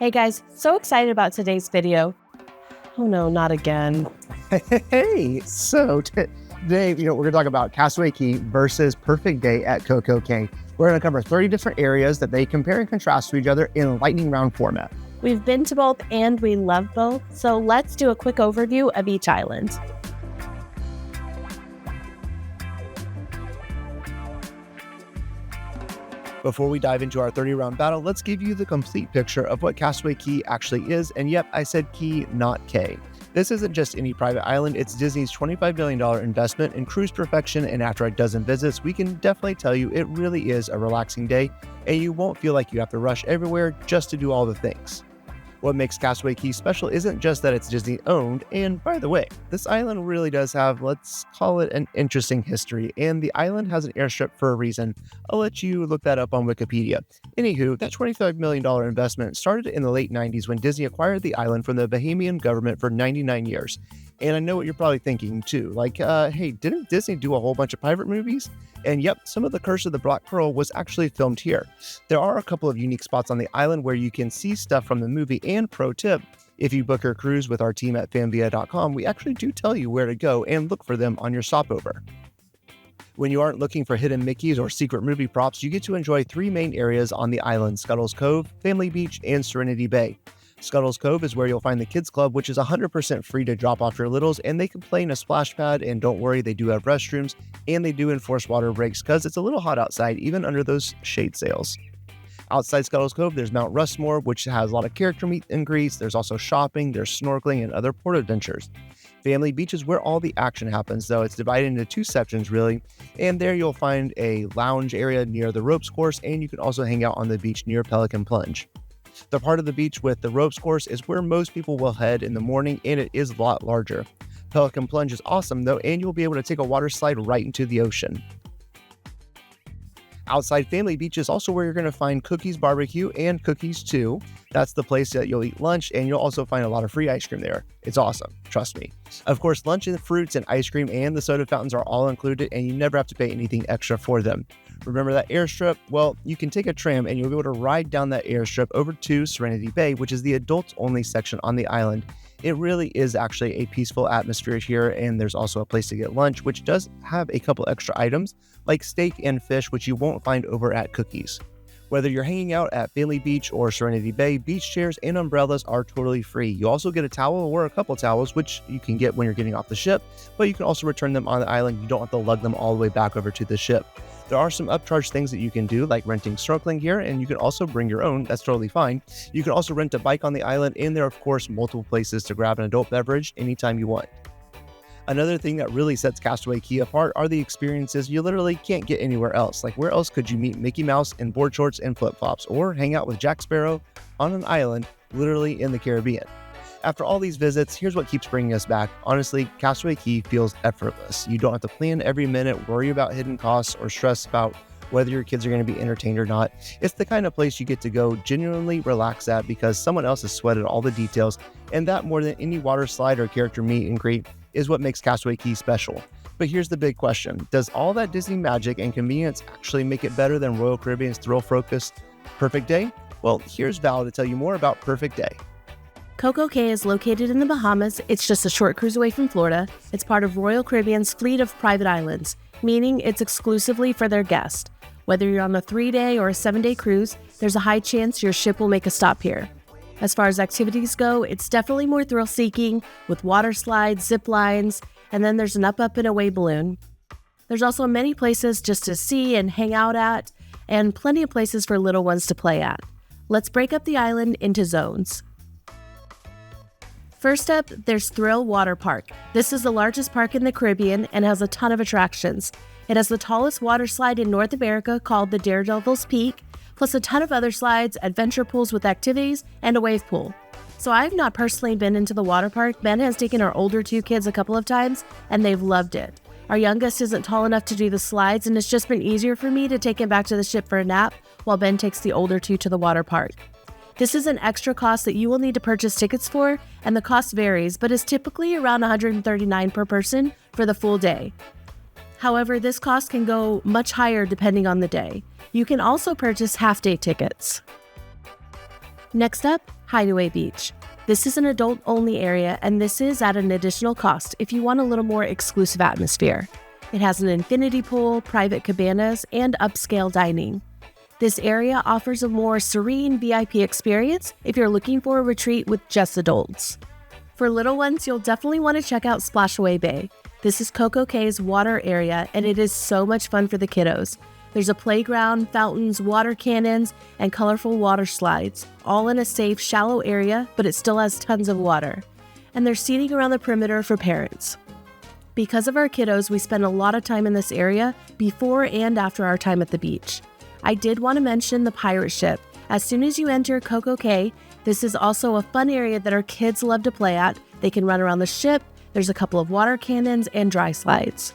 Hey guys, so excited about today's video. Oh no, not again. Hey, so today, we're going to talk about Castaway Cay versus Perfect Day at CocoCay. We're going to cover 30 different areas that they compare and contrast to each other in a lightning round format. We've been to both and we love both, so let's do a quick overview of each island. Before we dive into our 30-round battle, let's give you the complete picture of what Castaway Cay actually is. And yep, I said Cay, not K. This isn't just any private island, it's Disney's $25 billion investment in cruise perfection, and after a dozen visits, we can definitely tell you it really is a relaxing day, and you won't feel like you have to rush everywhere just to do all the things. What makes Castaway Cay special isn't just that it's Disney owned, and by the way, this island really does have, let's call it, an interesting history, and the island has an airstrip for a reason. I'll let you look that up on Wikipedia. Anywho, that $25 million investment started in the late 90s when Disney acquired the island from the Bahamian government for 99 years. And I know what you're probably thinking too, like, hey, didn't Disney do a whole bunch of pirate movies? And yep, some of The Curse of the Black Pearl was actually filmed here. There are a couple of unique spots on the island where you can see stuff from the movie, and pro tip, if you book your cruise with our team at fanvia.com, we actually do tell you where to go and look for them on your stopover. When you aren't looking for hidden Mickeys or secret movie props, you get to enjoy three main areas on the island: Scuttle's Cove, Family Beach, and Serenity Bay. Scuttle's Cove is where you'll find the kids club, which is 100% free to drop off your littles, and they can play in a splash pad, and don't worry, they do have restrooms, and they do enforce water breaks because it's a little hot outside even under those shade sails. Outside Scuttle's Cove, there's Mount Rushmore, which has a lot of character meet and greets. There's also shopping, there's snorkeling, and other port adventures. Family Beach is where all the action happens, though it's divided into two sections really, and there you'll find a lounge area near the ropes course, and you can also hang out on the beach near Pelican Plunge. The part of the beach with the ropes course is where most people will head in the morning, and it is a lot larger. Pelican Plunge is awesome though, and you'll be able to take a water slide right into the ocean. Outside Family Beach is also where you're going to find Cookies Barbecue and Cookies 2. That's the place that you'll eat lunch, and you'll also find a lot of free ice cream there. It's awesome, trust me. Of course, lunch and fruits and ice cream and the soda fountains are all included, and you never have to pay anything extra for them. Remember that airstrip? Well, you can take a tram and you'll be able to ride down that airstrip over to Serenity Bay, which is the adults-only section on the island. It really is actually a peaceful atmosphere here, and there's also a place to get lunch, which does have a couple extra items like steak and fish, which you won't find over at Cookies. Whether you're hanging out at Family Beach or Serenity Bay, beach chairs and umbrellas are totally free. You also get a towel or a couple towels, which you can get when you're getting off the ship, but you can also return them on the island. You don't have to lug them all the way back over to the ship. There are some upcharge things that you can do, like renting snorkeling gear, and you can also bring your own. That's totally fine. You can also rent a bike on the island, and there are, of course, multiple places to grab an adult beverage anytime you want. Another thing that really sets Castaway Cay apart are the experiences you literally can't get anywhere else. Like, where else could you meet Mickey Mouse in board shorts and flip-flops, or hang out with Jack Sparrow on an island literally in the Caribbean? After all these visits, here's what keeps bringing us back. Honestly, Castaway Cay feels effortless. You don't have to plan every minute, worry about hidden costs, or stress about whether your kids are going to be entertained or not. It's the kind of place you get to go genuinely relax at because someone else has sweated all the details, and that more than any water slide or character meet and greet is what makes Castaway Cay special. But here's the big question. Does all that Disney magic and convenience actually make it better than Royal Caribbean's thrill-focused Perfect Day? Well, here's Val to tell you more about Perfect Day. CocoCay is located in the Bahamas. It's just a short cruise away from Florida. It's part of Royal Caribbean's fleet of private islands, meaning it's exclusively for their guests. Whether you're on a 3-day or a 7-day cruise, there's a high chance your ship will make a stop here. As far as activities go, it's definitely more thrill-seeking with water slides, zip lines, and then there's an up and away balloon. There's also many places just to see and hang out at, and plenty of places for little ones to play at. Let's break up the island into zones. First up, there's Thrill Water Park. This is the largest park in the Caribbean and has a ton of attractions. It has the tallest water slide in North America called the Daredevil's Peak, plus a ton of other slides, adventure pools with activities, and a wave pool. So I've not personally been into the water park. Ben has taken our older 2 kids a couple of times, and they've loved it. Our youngest isn't tall enough to do the slides, and it's just been easier for me to take him back to the ship for a nap while Ben takes the older 2 to the water park. This is an extra cost that you will need to purchase tickets for, and the cost varies, but is typically around $139 per person for the full day. However, this cost can go much higher depending on the day. You can also purchase half-day tickets. Next up, Hideaway Beach. This is an adult-only area, and this is at an additional cost if you want a little more exclusive atmosphere. It has an infinity pool, private cabanas, and upscale dining. This area offers a more serene VIP experience if you're looking for a retreat with just adults. For little ones, you'll definitely want to check out Splashaway Bay. This is CocoCay's water area, and it is so much fun for the kiddos. There's a playground, fountains, water cannons, and colorful water slides, all in a safe, shallow area, but it still has tons of water. And there's seating around the perimeter for parents. Because of our kiddos, we spend a lot of time in this area before and after our time at the beach. I did want to mention the pirate ship. As soon as you enter CocoCay, this is also a fun area that our kids love to play at. They can run around the ship. There's a couple of water cannons and dry slides.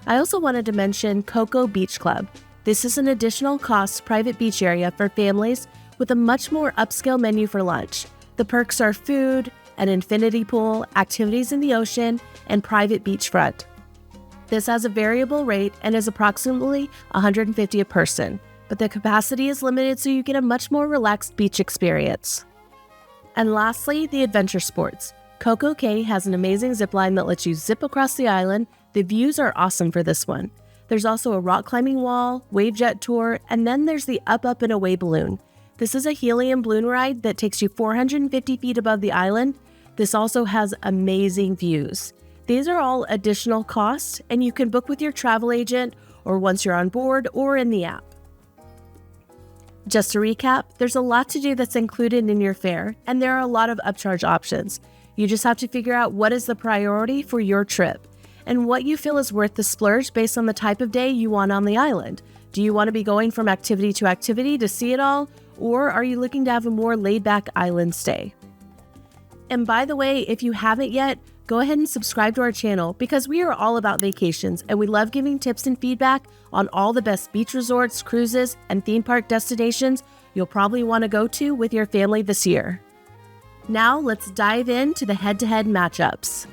I also wanted to mention Coco Beach Club. This is an additional cost private beach area for families with a much more upscale menu for lunch. The perks are food, an infinity pool, activities in the ocean, and private beachfront. This has a variable rate and is approximately $150 a person, but the capacity is limited so you get a much more relaxed beach experience. And lastly, the adventure sports. CocoCay has an amazing zip line that lets you zip across the island. The views are awesome for this one. There's also a rock climbing wall, wave jet tour, and then there's the Up Up and Away balloon. This is a helium balloon ride that takes you 450 feet above the island. This also has amazing views. These are all additional costs, and you can book with your travel agent or once you're on board or in the app. Just to recap, there's a lot to do that's included in your fare, and there are a lot of upcharge options. You just have to figure out what is the priority for your trip and what you feel is worth the splurge based on the type of day you want on the island. Do you want to be going from activity to activity to see it all, or are you looking to have a more laid-back island stay? And by the way, if you haven't yet, go ahead and subscribe to our channel because we are all about vacations and we love giving tips and feedback on all the best beach resorts, cruises, and theme park destinations you'll probably want to go to with your family this year. Now let's dive into the head-to-head matchups.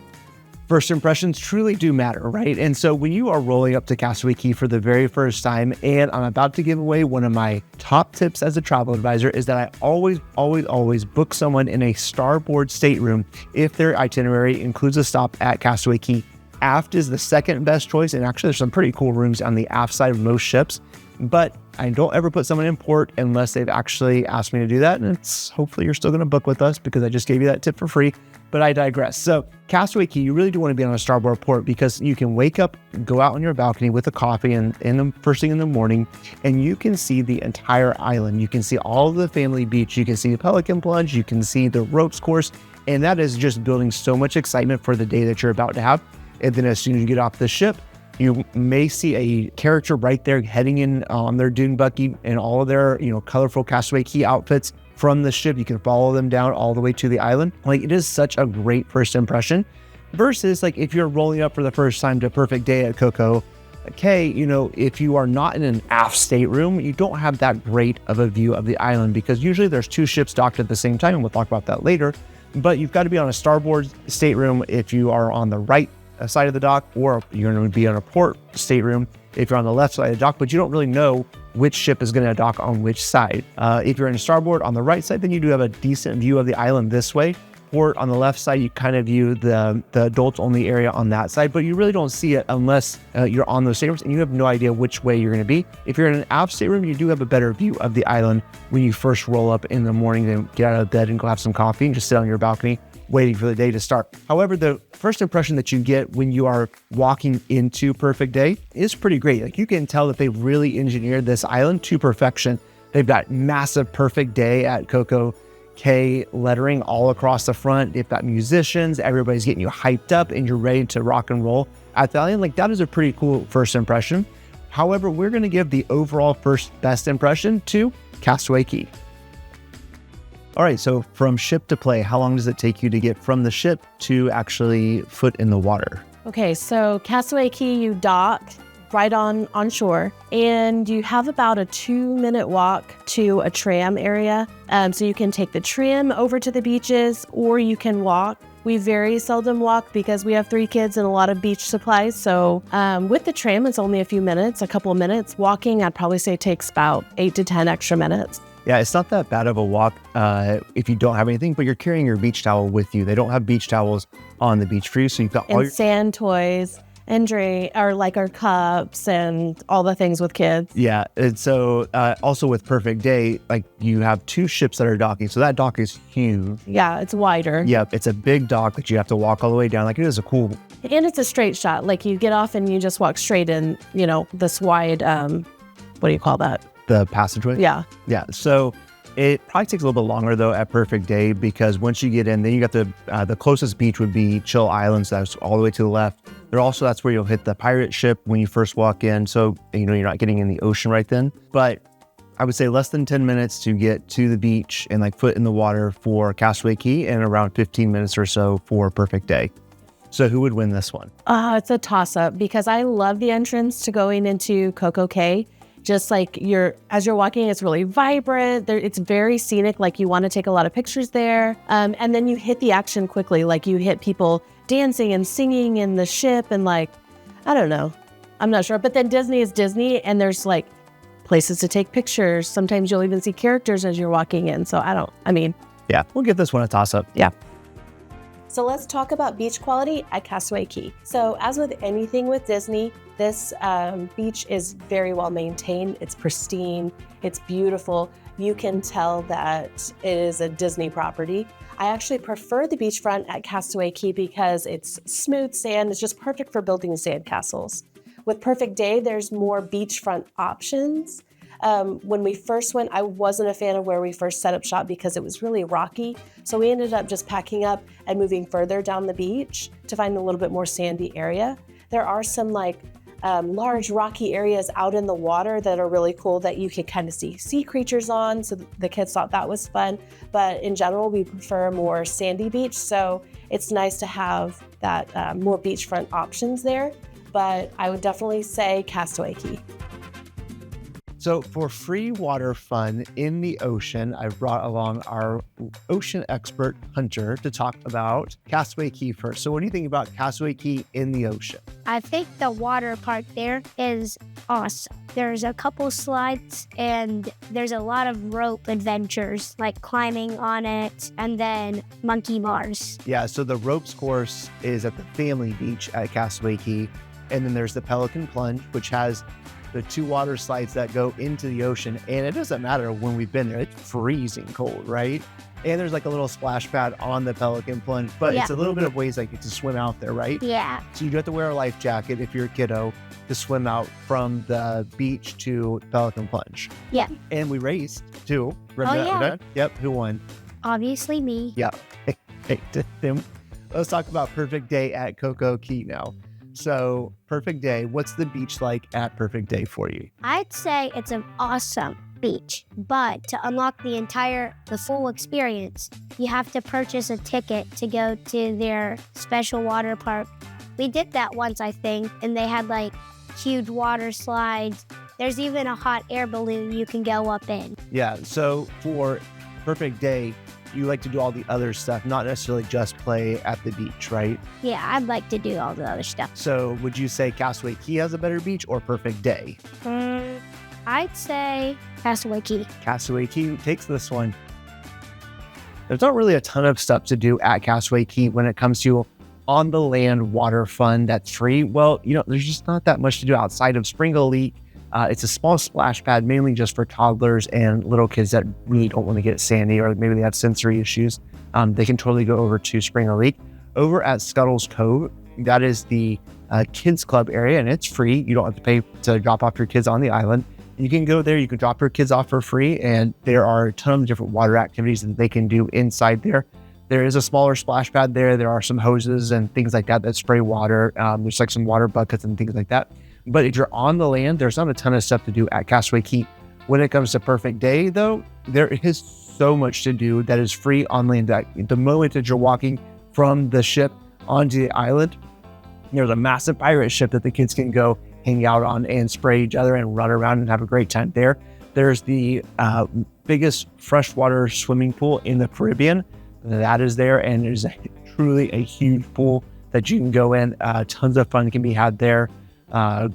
First impressions truly do matter, right? And so when you are rolling up to Castaway Cay for the very first time, and I'm about to give away one of my top tips as a travel advisor, is that I always book someone in a starboard stateroom if their itinerary includes a stop at Castaway Cay. Aft is the second best choice, and actually there's some pretty cool rooms on the aft side of most ships, but I don't ever put someone in port unless they've actually asked me to do that, and it's hopefully you're still going to book with us because I just gave you that tip for free. But I digress. So Castaway Cay, you really do want to be on a starboard port because you can wake up, go out on your balcony with a coffee and in the first thing in the morning, and you can see the entire island. You can see all of the family beach. You can see the Pelican Plunge. You can see the ropes course. And that is just building so much excitement for the day that you're about to have. And then as soon as you get off the ship, you may see a character right there heading in on their dune buggy and all of their, colorful Castaway Cay outfits. From the ship, you can follow them down all the way to the island. Like, it is such a great first impression versus like if you're rolling up for the first time to Perfect Day at CocoCay, if you are not in an aft stateroom, you don't have that great of a view of the island because usually there's two ships docked at the same time, and we'll talk about that later. But you've got to be on a starboard stateroom if you are on the right side of the dock, or you're going to be on a port stateroom if you're on the left side of the dock, but you don't really know which ship is going to dock on which side. If you're in a starboard on the right side, then you do have a decent view of the island this way. Port on the left side, you kind of view the adults only area on that side, but you really don't see it unless you're on those staterooms and you have no idea which way you're going to be. If you're in an aft stateroom, you do have a better view of the island when you first roll up in the morning and get out of bed and go have some coffee and just sit on your balcony waiting for the day to start. However, the first impression that you get when you are walking into Perfect Day is pretty great. Like, you can tell that they've really engineered this island to perfection. They've got massive Perfect Day at CocoCay lettering all across the front. They've got musicians, everybody's getting you hyped up and you're ready to rock and roll at the island. Like, that is a pretty cool first impression. However, we're going to give the overall first best impression to Castaway Cay. All right, so from ship to play, how long does it take you to get from the ship to actually foot in the water? Okay, so Castaway Cay, you dock right on shore, and you have about a 2-minute walk to a tram area. So you can take the tram over to the beaches, or you can walk. We very seldom walk because we have 3 kids and a lot of beach supplies. So with the tram, it's only a few minutes, a couple of minutes. Walking, I'd probably say takes about 8 to 10 extra minutes. Yeah, it's not that bad of a walk if you don't have anything, but you're carrying your beach towel with you. They don't have beach towels on the beach for you, so you've got all your sand toys and or like our cups and all the things with kids. Yeah, and so also with Perfect Day, like you have 2 ships that are docking, so that dock is huge. Yeah, it's wider. Yep, it's a big dock that you have to walk all the way down. Like it is a cool. And it's a straight shot. Like you get off and you just walk straight in, this wide, what do you call that? The passageway? Yeah. Yeah. So it probably takes a little bit longer though at Perfect Day, because once you get in, then you got the closest beach would be Chill Islands. That's all the way to the left. That's where you'll hit the pirate ship when you first walk in. So, you're not getting in the ocean right then. But I would say less than 10 minutes to get to the beach and like foot in the water for Castaway Cay, and around 15 minutes or so for Perfect Day. So who would win this one? It's a toss-up because I love the entrance to going into CocoCay. Just like as you're walking, it's really vibrant. It's very scenic. Like you want to take a lot of pictures there. And then you hit the action quickly. Like you hit people dancing and singing in the ship and like, I don't know. I'm not sure. But then Disney is Disney and there's like places to take pictures. Sometimes you'll even see characters as you're walking in. So Yeah, we'll give this one a toss up. Yeah. So let's talk about beach quality at Castaway Cay. So as with anything with Disney, this beach is very well maintained. It's pristine. It's beautiful. You can tell that it is a Disney property. I actually prefer the beachfront at Castaway Cay because it's smooth sand. It's just perfect for building sandcastles. With Perfect Day, there's more beachfront options. When we first went, I wasn't a fan of where we first set up shop because it was really rocky. So we ended up just packing up and moving further down the beach to find a little bit more sandy area. There are some large rocky areas out in the water that are really cool that you can kind of see sea creatures on. So the kids thought that was fun. But in general, we prefer a more sandy beach. So it's nice to have that more beachfront options there. But I would definitely say Castaway Cay. So for free water fun in the ocean, I've brought along our ocean expert, Hunter, to talk about Castaway Cay first. So what do you think about Castaway Cay in the ocean? I think the water park there is awesome. There's a couple slides and there's a lot of rope adventures, like climbing on it and then monkey bars. Yeah, so the ropes course is at the family beach at Castaway Cay. And then there's the Pelican Plunge, which has the 2 water slides that go into the ocean. And it doesn't matter when we've been there, it's freezing cold, right? And there's like a little splash pad on the Pelican Plunge, but it's a little bit of ways like to swim out there, right? Yeah. So you do have to wear a life jacket if you're a kiddo to swim out from the beach to Pelican Plunge. Yeah. And we raced too. Remember that? Yep. Who won? Obviously me. Yeah. Hey, Tim, let's talk about Perfect Day at CocoCay now. So Perfect Day, what's the beach like at Perfect Day for you? I'd say it's an awesome beach, but to unlock the full experience, you have to purchase a ticket to go to their special water park. We did that once, I think, and they had like huge water slides. There's even a hot air balloon you can go up in. Yeah, so for Perfect Day, you like to do all the other stuff, not necessarily just play at the beach, right? Yeah, I'd like to do all the other stuff. So would you say Castaway Cay has a better beach or Perfect Day? I'd say Castaway Cay. Castaway Cay takes this one. There's not really a ton of stuff to do at Castaway Cay when it comes to on the land water fun that's free. Well, there's just not that much to do outside of Sprinkle Leak. It's a small splash pad, mainly just for toddlers and little kids that really don't want to get sandy or maybe they have sensory issues. They can totally go over to Sprinkle Leak. Over at Scuttle's Cove, that is the kids club area, and it's free. You don't have to pay to drop off your kids on the island. You can go there, you can drop your kids off for free, and there are a ton of different water activities that they can do inside there. There is a smaller splash pad there. There are some hoses and things like that spray water. There's like some water buckets and things like that. But if you're on the land, there's not a ton of stuff to do at Castaway Cay. When it comes to Perfect Day, though, there is so much to do that is free on land. The moment that you're walking from the ship onto the island, there's a massive pirate ship that the kids can go hang out on and spray each other and run around and have a great time there. There's the biggest freshwater swimming pool in the Caribbean. That is there, and there's truly a huge pool that you can go in. Tons of fun can be had there.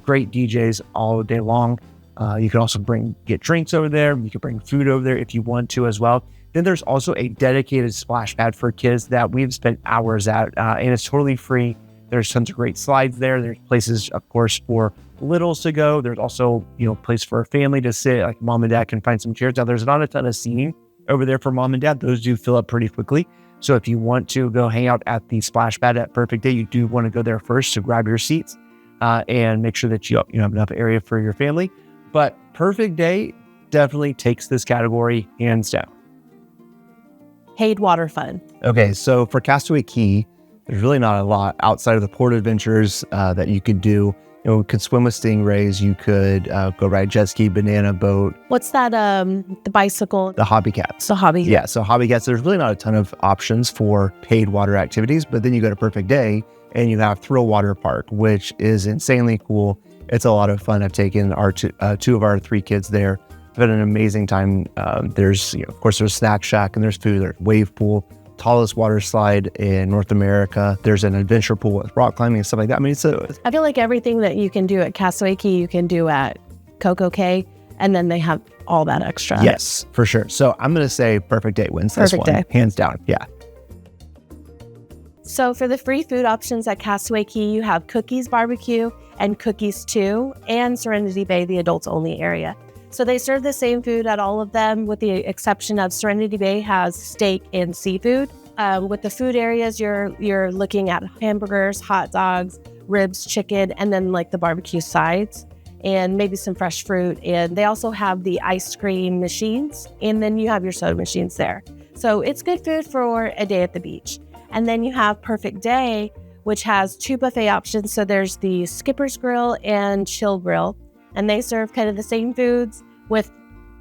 Great DJs all day long. You can also get drinks over there. You can bring food over there if you want to as well. Then there's also a dedicated splash pad for kids that we've spent hours at, and it's totally free. There's tons of great slides there. There's places, of course, for littles to go. There's also, place for a family to sit, like mom and dad can find some chairs. Now, there's not a ton of seating over there for mom and dad. Those do fill up pretty quickly. So if you want to go hang out at the splash pad at Perfect Day, you do want to go there first to grab your seats and make sure that you have enough area for your family. But Perfect Day definitely takes this category hands down. Paid water fun. Okay, so for Castaway Cay, there's really not a lot outside of the port adventures that you could do. You could swim with stingrays. You could go ride jet ski, banana boat. What's that? The bicycle? The hobby cats. The hobby. Yeah, so hobby cats. There's really not a ton of options for paid water activities, but then you go to Perfect Day and you have Thrill Water Park, which is insanely cool. It's a lot of fun. I've taken our two of our 3 kids there. We've had an amazing time. There's, of course, there's Snack Shack and there's food. There's wave pool, tallest water slide in North America. There's an adventure pool with rock climbing and stuff like that. I mean, I feel like everything that you can do at Castaway Cay, you can do at CocoCay, and then they have all that extra. Yes, for sure. So I'm going to say Perfect Day wins this one. Perfect Day. Hands down. Yeah. So for the free food options at Castaway Cay, you have Cookies Barbecue and Cookies 2 and Serenity Bay, the adults only area. So they serve the same food at all of them, with the exception of Serenity Bay has steak and seafood. With the food areas, you're looking at hamburgers, hot dogs, ribs, chicken, and then like the barbecue sides and maybe some fresh fruit. And they also have the ice cream machines, and then you have your soda machines there. So it's good food for a day at the beach. And then you have Perfect Day, which has 2 buffet options. So there's the Skipper's Grill and Chill Grill, and they serve kind of the same foods with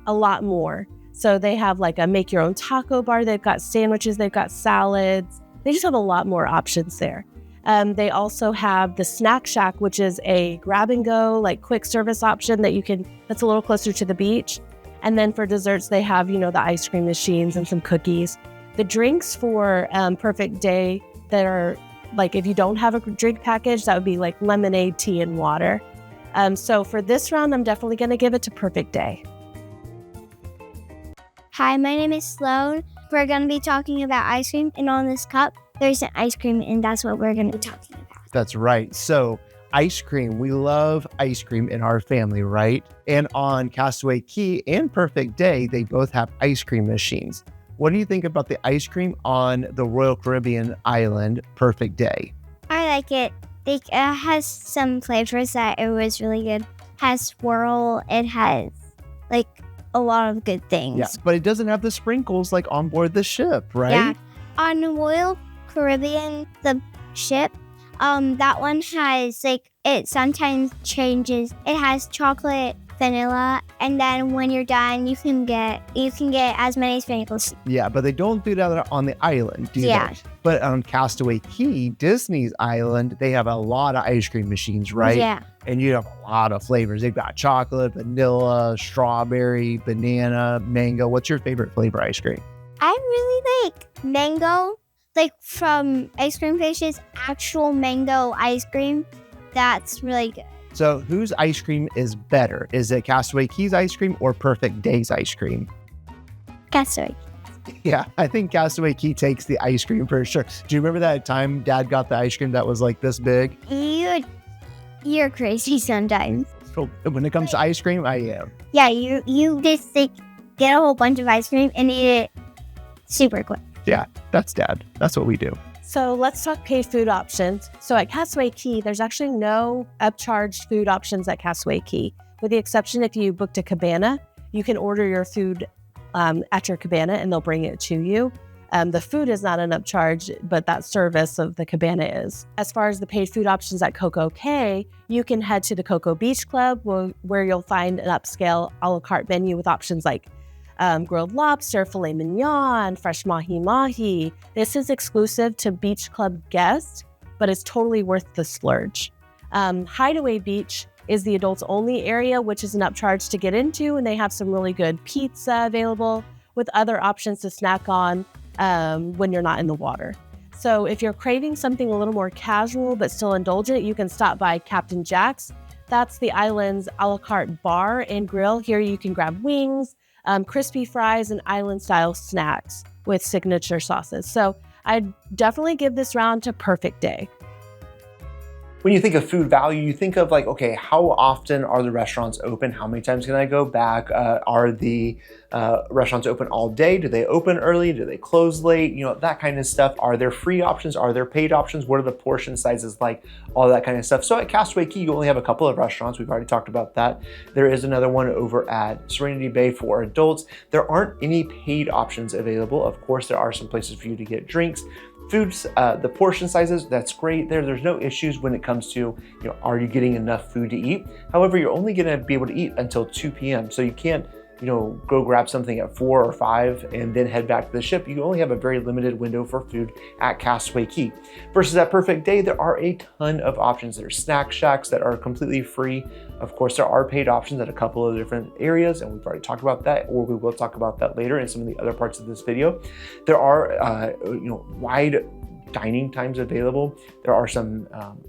a lot more. So they have like a make your own taco bar. They've got sandwiches. They've got salads. They just have a lot more options there. They also have the Snack Shack, which is a grab and go, like quick service option that's a little closer to the beach. And then for desserts, they have, the ice cream machines and some cookies. The drinks for Perfect Day that are like, if you don't have a drink package, that would be like lemonade, tea, and water. So for this round, I'm definitely going to give it to Perfect Day. Hi, my name is Sloan. We're going to be talking about ice cream, and on this cup, there's an ice cream, and that's what we're going to be talking about. That's right. So ice cream, we love ice cream in our family, right? And on Castaway Cay and Perfect Day, they both have ice cream machines. What do you think about the ice cream on the Royal Caribbean island, Perfect Day? I like it. It has some flavors that it was really good. It has swirl. It has like a lot of good things. Yeah, but it doesn't have the sprinkles like on board the ship, right? Yeah. On the Royal Caribbean, the ship, that one has it sometimes changes. It has chocolate, vanilla, and then when you're done, you can get as many sprinkles. Yeah, but they don't do that on the island, do Yeah. they? But on Castaway Cay, Disney's island, they have a lot of ice cream machines, right? Yeah. And you have a lot of flavors. They've got chocolate, vanilla, strawberry, banana, mango. What's your favorite flavor ice cream? I really like mango, like from Ice Cream Fish's actual mango ice cream. That's really good. So whose ice cream is better? Is it Castaway Cay's ice cream or Perfect Day's ice cream? Castaway. Yeah, I think Castaway Cay takes the ice cream for sure. Do you remember that time Dad got the ice cream that was like this big? You're crazy sometimes. So when it comes to ice cream, I am. Yeah, you just get a whole bunch of ice cream and eat it super quick. Yeah, that's Dad. That's what we do. So let's talk paid food options. So at Castaway Cay, there's actually no upcharged food options at Castaway Cay, with the exception if you booked a cabana. You can order your food at your cabana and they'll bring it to you. The food is not an upcharge, but that service of the cabana is. As far as the paid food options at CocoCay, you can head to the Coco Beach Club where you'll find an upscale a la carte menu with options like grilled lobster, filet mignon, fresh mahi-mahi. This is exclusive to Beach Club guests, but it's totally worth the splurge. Hideaway Beach is the adults only area, which is an upcharge to get into, and they have some really good pizza available with other options to snack on when you're not in the water. So if you're craving something a little more casual but still indulgent, you can stop by Captain Jack's. that's the island's a la carte bar and grill. Here you can grab wings, crispy fries, and island-style snacks with signature sauces. So I'd definitely give this round to Perfect Day. When you think of food value, you think of like, okay, how often are the restaurants open? How many times can I go back? Are the restaurants open all day? Do they open early? Do they close late? You know, that kind of stuff. Are there free options? Are there paid options? What are the portion sizes like? All that kind of stuff. So at Castaway Cay, you only have a couple of restaurants. We've already talked about that. There is another one over at Serenity Bay for adults. There aren't any paid options available. Of course, there are some places for you to get drinks. Foods, the portion sizes, that's great. There's no issues when it comes to, you know, are you getting enough food to eat? However, you're only gonna be able to eat until 2 p.m. So you can't, you know, go grab something at 4 or 5 and then head back to the ship. You only have a very limited window for food at Castaway Cay. Versus at Perfect Day, there are a ton of options. There's snack shacks that are completely free. Of course, there are paid options at a couple of different areas, and we've already talked about that, or we will talk about that later in some of the other parts of this video. There are, you know, wide dining times available. There are some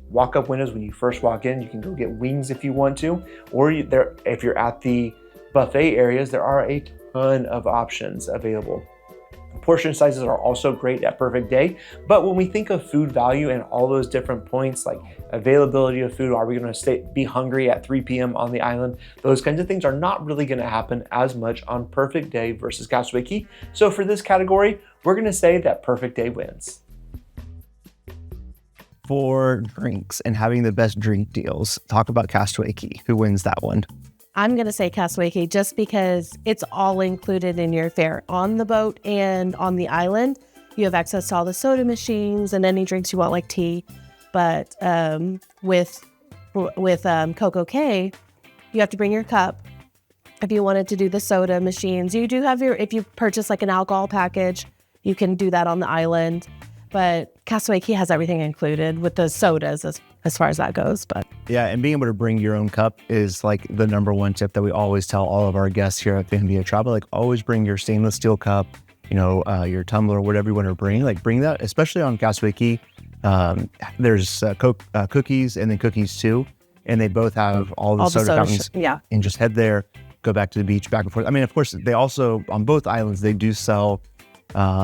walk-up windows when you first walk in. You can go get wings if you want to, or if you're at the buffet areas, there are a ton of options available. Portion sizes are also great at Perfect Day, but when we think of food value and all those different points like availability of food, are we going to be hungry at 3 p.m. on the island? Those kinds of things are not really going to happen as much on Perfect Day versus Castaway Cay. So for this category, we're going to say that Perfect Day wins. For drinks and having the best drink deals, talk about Castaway Cay. Who wins that one? I'm going to say Castaway Cay just because it's all included in your fare. On the boat and on the island, you have access to all the soda machines and any drinks you want, like tea. But with CocoCay, you have to bring your cup. If you wanted to do the soda machines, you do have if you purchase like an alcohol package, you can do that on the island. But Castaway Cay has everything included with the sodas as far as that goes. But yeah, and being able to bring your own cup is like the number one tip that we always tell all of our guests here at Van Via Travel. Like, always bring your stainless steel cup, you know, your tumbler, whatever you want to bring. Like, bring that, especially on Castaway Cay. There's cookies and then cookies too, and they both have all the soda fountains. Yeah, and just head there, go back to the beach, back and forth. I mean, of course, they also on both islands they do sell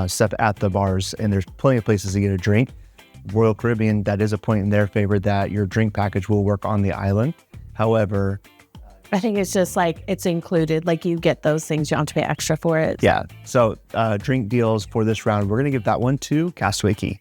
stuff at the bars, and there's plenty of places to get a drink. Royal Caribbean, that is a point in their favor that your drink package will work on the island. However, I think it's just like it's included, like you get those things, you don't have to pay extra for it. Yeah, so drink deals for this round, we're gonna give that one to Castaway Cay.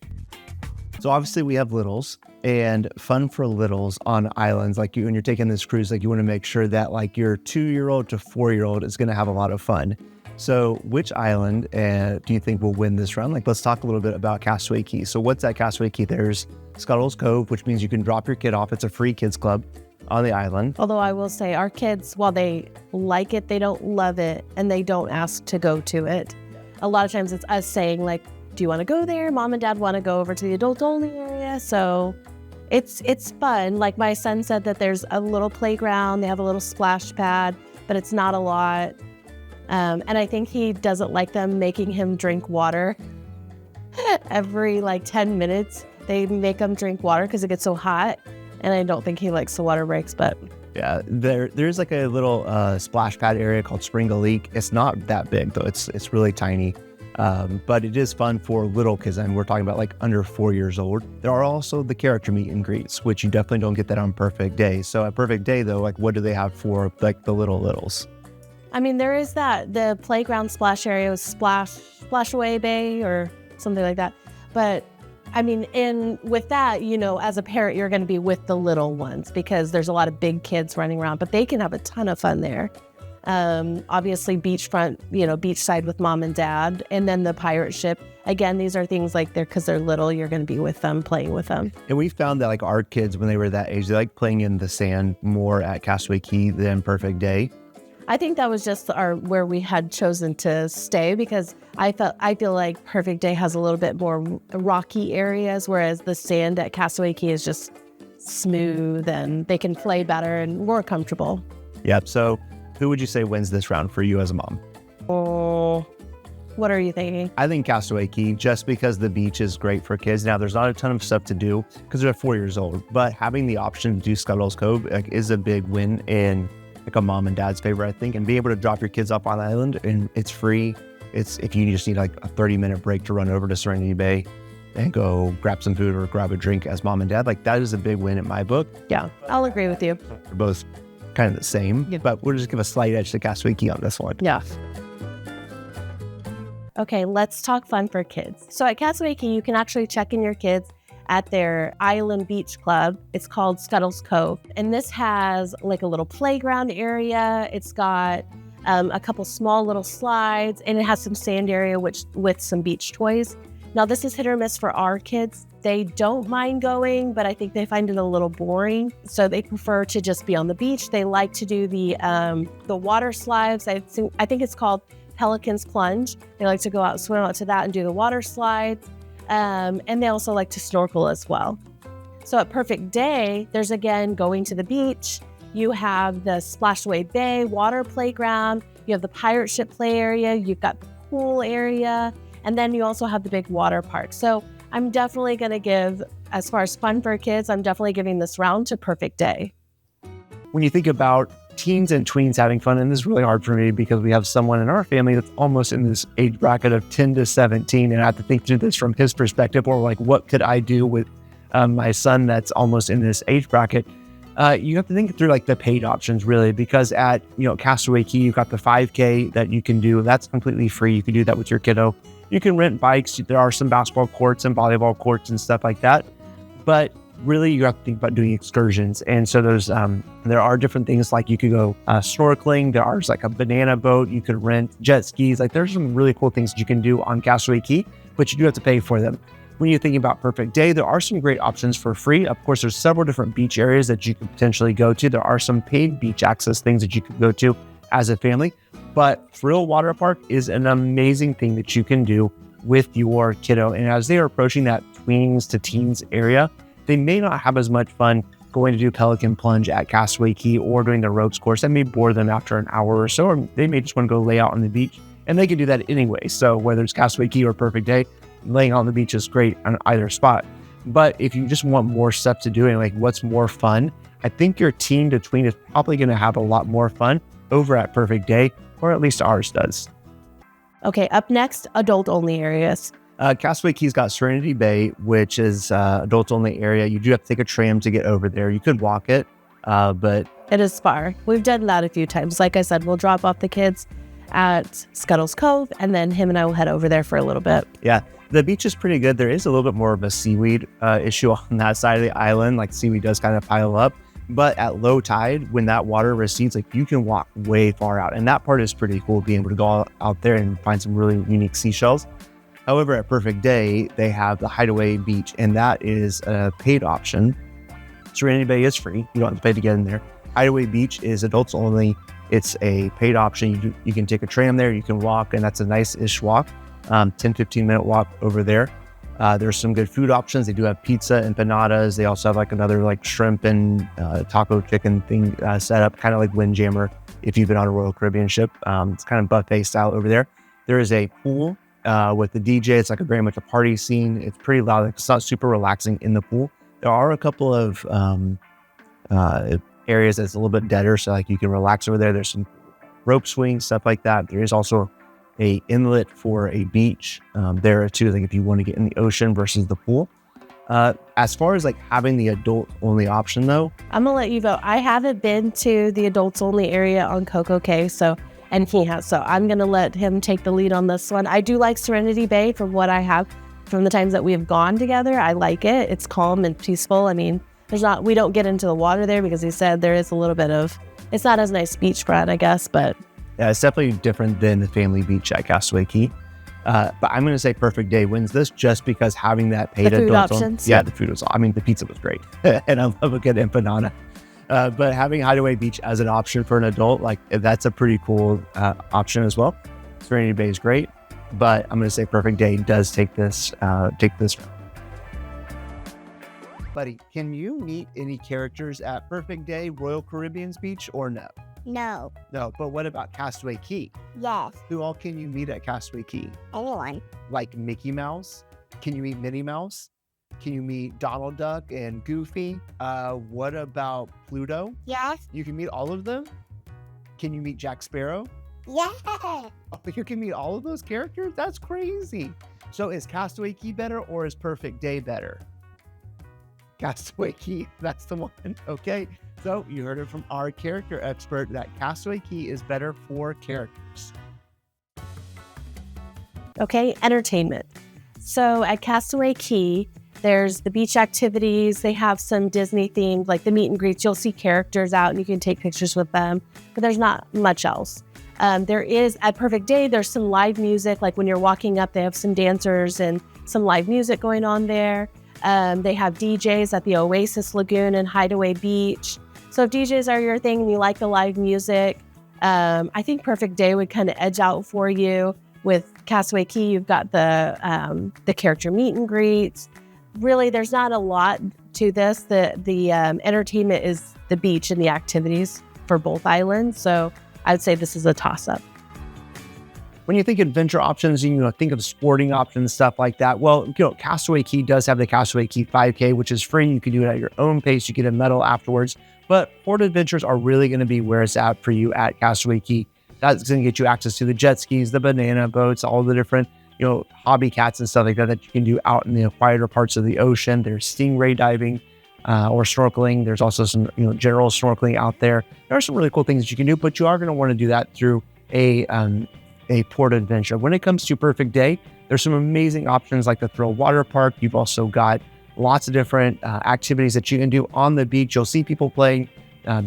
So obviously we have littles, and fun for littles on islands, like when you're taking this cruise, like you want to make sure that like your 2-year-old to 4-year-old is going to have a lot of fun. So which island do you think will win this round? Like, let's talk a little bit about Castaway Cay. So what's at Castaway Cay? There's Scuttles Cove, which means you can drop your kid off. It's a free kids club on the island. Although I will say our kids, while they like it, they don't love it, and they don't ask to go to it. A lot of times it's us saying like, do you want to go there? Mom and dad want to go over to the adult only area. So it's fun. Like my son said that there's a little playground. They have a little splash pad, but it's not a lot. And I think he doesn't like them making him drink water. Every like 10 minutes, they make him drink water because it gets so hot. And I don't think he likes the water breaks, but... Yeah, there's like a little splash pad area called Springle Leak. It's not that big though. It's really tiny. But it is fun for little kids, and we're talking about like under 4 years old. There are also the character meet and greets, which you definitely don't get that on Perfect Day. So at Perfect Day though, like what do they have for like the littles? I mean, there is the playground splash area with Splash Away Bay or something like that. But I mean, with that, you know, as a parent, you're going to be with the little ones because there's a lot of big kids running around, but they can have a ton of fun there. Obviously beachfront, you know, beachside with mom and dad, and then the pirate ship. Again, these are things like because they're little, you're going to be with them, playing with them. And we found that like our kids, when they were that age, they like playing in the sand more at Castaway Cay than Perfect Day. I think that was just where we had chosen to stay because I feel like Perfect Day has a little bit more rocky areas, whereas the sand at Castaway Cay is just smooth and they can play better and more comfortable. Yep. So who would you say wins this round for you as a mom? Oh, What are you thinking? I think Castaway Cay, just because the beach is great for kids. Now, there's not a ton of stuff to do because they're 4 years old, but having the option to do Scuttle's Cove is a big win in like a mom and dad's favor, I think. And being able to drop your kids off on the island, and it's free. It's if you just need like a 30-minute break to run over to Serenity Bay and go grab some food or grab a drink as mom and dad, like that is a big win in my book. Yeah, I'll agree with you. They're both kind of the same, but we'll just give a slight edge to Castaway Cay on this one. Yeah. Okay, let's talk fun for kids. So at Castaway Cay, you can actually check in your kids at their island beach club. It's called Scuttle's Cove. And this has like a little playground area. It's got a couple small little slides, and it has some sand area with some beach toys. Now, this is hit or miss for our kids. They don't mind going, but I think they find it a little boring. So they prefer to just be on the beach. They like to do the water slides. I think it's called Pelican's Plunge. They like to go out, swim out to that and do the water slides. And they also like to snorkel as well. So at Perfect Day, there's again going to the beach. You have the Splashaway Bay water playground. You have the pirate ship play area. You've got the pool area. And then you also have the big water park. So I'm definitely going to give, as far as fun for kids, I'm definitely giving this round to Perfect Day. When you think about teens and tweens having fun, and this is really hard for me because we have someone in our family that's almost in this age bracket of 10 to 17, and I have to think through this from his perspective, or like, what could I do with my son that's almost in this age bracket? You have to think through like the paid options really, because at Castaway Cay, you've got the 5K that you can do. That's completely free. You can do that with your kiddo. You can rent bikes. There are some basketball courts and volleyball courts and stuff like that. But really, you have to think about doing excursions. And so there are different things, like you could go snorkeling. There's like a banana boat. You could rent jet skis. Like there's some really cool things that you can do on Castaway Cay, but you do have to pay for them. When you're thinking about Perfect Day, there are some great options for free. Of course, there's several different beach areas that you could potentially go to. There are some paid beach access things that you could go to as a family. But Frill Water Park is an amazing thing that you can do with your kiddo. And as they are approaching that tweens to teens area, they may not have as much fun going to do Pelican Plunge at Castaway Cay or doing the ropes course. That may bore them after an hour or so, or they may just want to go lay out on the beach, and they can do that anyway. So whether it's Castaway Cay or Perfect Day, laying out on the beach is great on either spot. But if you just want more stuff to do and like what's more fun, I think your teen to tween is probably going to have a lot more fun over at Perfect Day, or at least ours does. Okay, up next, adult only areas. Castaway Cay's got Serenity Bay, which is adults only area. You do have to take a tram to get over there. You could walk it, but it is far. We've done that a few times. Like I said, we'll drop off the kids at Scuttle's Cove, and then him and I will head over there for a little bit. Yeah, the beach is pretty good. There is a little bit more of a seaweed issue on that side of the island. Like seaweed does kind of pile up, but at low tide, when that water recedes, like you can walk way far out, and that part is pretty cool, being able to go out there and find some really unique seashells. However, at Perfect Day, they have the Hideaway Beach, and that is a paid option. Serenity Bay is free. You don't have to pay to get in there. Hideaway Beach is adults only. It's a paid option. You can take a tram there, you can walk, and that's a nice-ish walk. 10-15 minute walk over there. There's some good food options. They do have pizza, empanadas. They also have like another like shrimp and taco chicken thing set up, kind of like Windjammer if you've been on a Royal Caribbean ship. It's kind of buffet style over there. There is a pool with the DJ. It's like very much a party scene. It's pretty loud. Like, it's not super relaxing in the pool. There are a couple of areas that's a little bit deader, so like you can relax over there. There's some rope swings, stuff like that. There is also a inlet for a beach there too, like if you want to get in the ocean versus the pool. As far as like having the adult only option though, I'm gonna let you vote. I haven't been to the adults only area on CocoCay, and he has, so I'm gonna let him take the lead on this one. I do like Serenity Bay from what I have from the times that we have gone together. I like it. It's calm and peaceful. I mean, we don't get into the water there because he said there is a little bit of, it's not as nice beachfront, I guess, but yeah, it's definitely different than the family beach at Castaway Cay. But I'm going to say Perfect Day wins this just because having that paid the food adult options. Yeah, the food was, I mean, the pizza was great. And I love a good empanada. But having Hideaway Beach as an option for an adult, like that's a pretty cool option as well. Serenity Bay is great, but I'm going to say Perfect Day does take this. Buddy, can you meet any characters at Perfect Day, Royal Caribbean's beach, or no? No. No, but what about Castaway Cay? Yes. Who all can you meet at Castaway Cay? Anyone. Like Mickey Mouse? Can you meet Minnie Mouse? Can you meet Donald Duck and Goofy? What about Pluto? Yes. You can meet all of them? Can you meet Jack Sparrow? Yeah. Oh, you can meet all of those characters? That's crazy. So is Castaway Cay better or is Perfect Day better? Castaway Cay, that's the one. Okay, so you heard it from our character expert that Castaway Cay is better for characters. Okay, entertainment. So at Castaway Cay, there's the beach activities. They have some Disney themed, like the meet and greets. You'll see characters out and you can take pictures with them, but there's not much else. There is, at Perfect Day, there's some live music. Like when you're walking up, they have some dancers and some live music going on there. They have DJs at the Oasis Lagoon and Hideaway Beach. So if DJs are your thing and you like the live music, I think Perfect Day would kind of edge out for you. With Castaway Cay, you've got the character meet and greets. Really, there's not a lot to this. The entertainment is the beach and the activities for both islands. So I'd say this is a toss-up. When you think adventure options, think of sporting options, stuff like that. Well, Castaway Cay does have the Castaway Cay 5K, which is free. You can do it at your own pace. You get a medal afterwards. But port adventures are really going to be where it's at for you at Castaway Cay. That's going to get you access to the jet skis, the banana boats, all the different, hobby cats and stuff like that you can do out in the quieter parts of the ocean. There's stingray diving or snorkeling. There's also some, general snorkeling out there. There are some really cool things that you can do, but you are going to want to do that through a port adventure. When it comes to Perfect Day, there's some amazing options like the Thrill Water Park. You've also got lots of different activities that you can do on the beach. You'll see people playing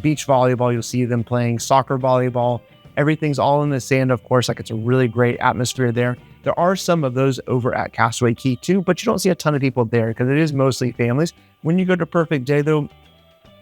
beach volleyball. You'll see them playing soccer volleyball. Everything's all in the sand, of course. Like, it's a really great atmosphere there. There are some of those over at Castaway Cay too, but you don't see a ton of people there because it is mostly families. When you go to Perfect Day though,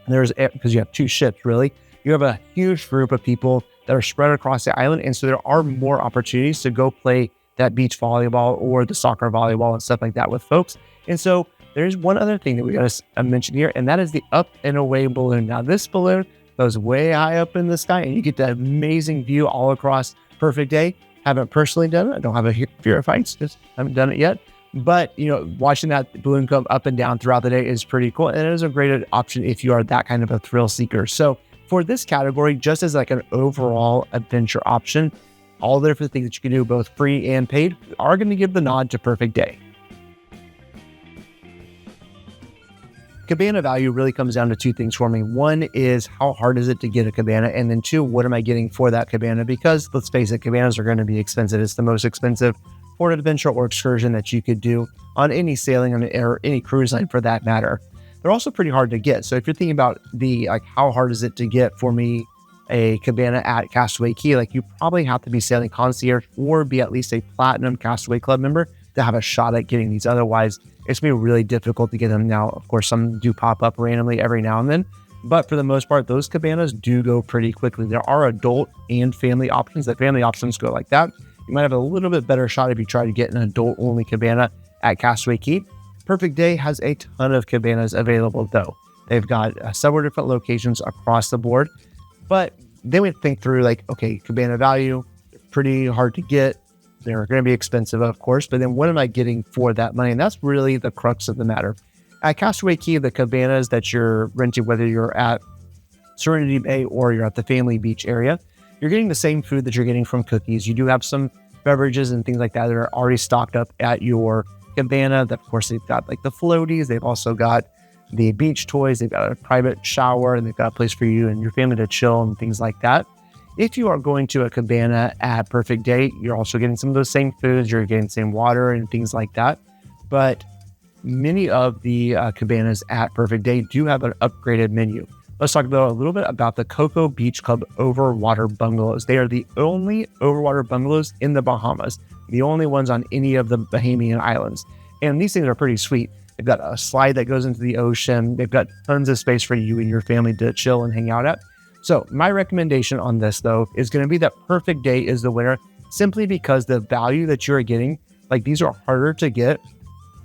because you have two ships really, you have a huge group of people that are spread across the island. And so there are more opportunities to go play that beach volleyball or the soccer volleyball and stuff like that with folks. And so there's one other thing that we got to mention here, and that is the up and away balloon. Now this balloon goes way high up in the sky and you get that amazing view all across Perfect Day. Haven't personally done it. I don't have a fear of heights, just haven't done it yet. But, watching that balloon come up and down throughout the day is pretty cool. And it is a great option if you are that kind of a thrill seeker. So for this category, just as like an overall adventure option, all the different things that you can do, both free and paid, are going to give the nod to Perfect Day. Cabana value really comes down to two things for me. One is how hard is it to get a cabana? And then two, what am I getting for that cabana? Because let's face it, cabanas are going to be expensive. It's the most expensive port adventure or excursion that you could do on any sailing or any cruise line for that matter. They're also pretty hard to get. So if you're thinking about how hard is it to get for me a cabana at Castaway Cay, you probably have to be sailing concierge or be at least a platinum Castaway Club member to have a shot at getting these. Otherwise, it's going to be really difficult to get them. Now, of course, some do pop up randomly every now and then, but for the most part, those cabanas do go pretty quickly. There are adult and family options. The family options go like that. You might have a little bit better shot if you try to get an adult-only cabana at Castaway Cay. Perfect Day has a ton of cabanas available, though. They've got several different locations across the board, but then we think through cabana value, pretty hard to get. They're going to be expensive, of course, but then what am I getting for that money? And that's really the crux of the matter. At Castaway Cay, the cabanas that you're renting, whether you're at Serenity Bay or you're at the family beach area, you're getting the same food that you're getting from Cookies. You do have some beverages and things like that that are already stocked up at your cabana. Of course, they've got the floaties. They've also got the beach toys. They've got a private shower, and they've got a place for you and your family to chill and things like that. If you are going to a cabana at Perfect Day, you're also getting some of those same foods. You're getting the same water and things like that. But many of the cabanas at Perfect Day do have an upgraded menu. Let's talk about a little bit about the Coco Beach Club Overwater Bungalows. They are the only overwater bungalows in the Bahamas, the only ones on any of the Bahamian islands. And these things are pretty sweet. They've got a slide that goes into the ocean. They've got tons of space for you and your family to chill and hang out at. So my recommendation on this, though, is going to be that Perfect Day is the winner, simply because the value that you're getting, these are harder to get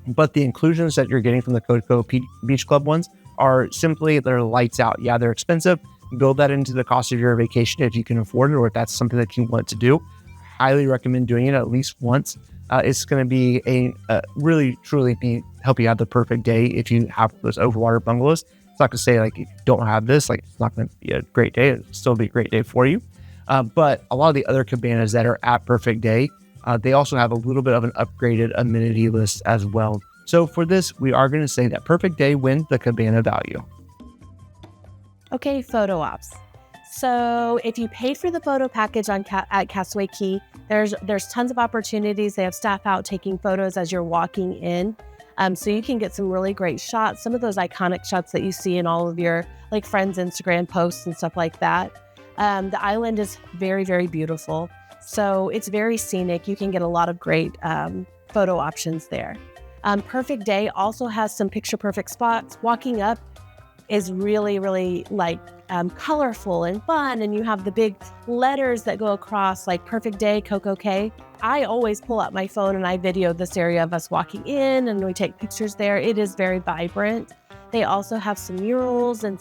But the inclusions that you're getting from the Coco Beach Club ones are simply, they're lights out. Yeah, they're expensive. Build that into the cost of your vacation if you can afford it, or if that's something that you want to do. Highly recommend doing it at least once. It's going to be really, truly help you have the perfect day if you have those overwater bungalows. It's not to say like if you don't have this, like it's not going to be a great day. It'll still be a great day for you. But a lot of the other cabanas that are at Perfect Day, they also have a little bit of an upgraded amenity list as well. So for this, we are going to say that Perfect Day wins the Cabana Value. Okay, photo ops. So if you pay for the photo package at Castaway Cay, there's tons of opportunities. They have staff out taking photos as you're walking in. So you can get some really great shots, some of those iconic shots that you see in all of your like friends' Instagram posts and stuff like that. The island is very, very beautiful. So it's very scenic. You can get a lot of great photo options there. Perfect Day also has some picture perfect spots. Walking up is really, really like colorful and fun. And you have the big letters that go across like Perfect Day, CocoCay. I always pull out my phone and I video this area of us walking in and we take pictures there. It is very vibrant. They also have some murals and